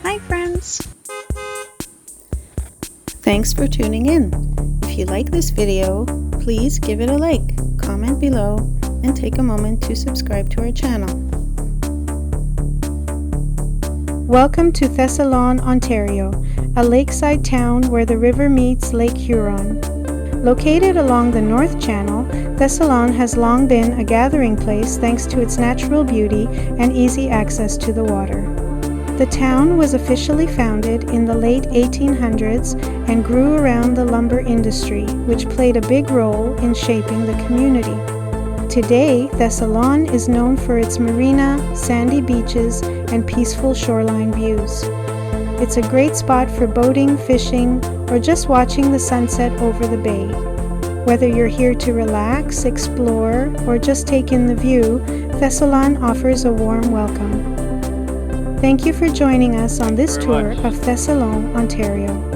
Hi friends! Thanks for tuning in. If you like this video, please give it a like, comment below, and take a moment to subscribe to our channel. Welcome to Thessalon, Ontario, a lakeside town where the river meets Lake Huron. Located along the North Channel, Thessalon has long been a gathering place thanks to its natural beauty and easy access to the water. The town was officially founded in the late 1800s and grew around the lumber industry, which played a big role in shaping the community. Today, Thessalon is known for its marina, sandy beaches, and peaceful shoreline views. It's a great spot for boating, fishing, or just watching the sunset over the bay. Whether you're here to relax, explore, or just take in the view, Thessalon offers a warm welcome. Thank you for joining us on this tour of Thessalon, Ontario.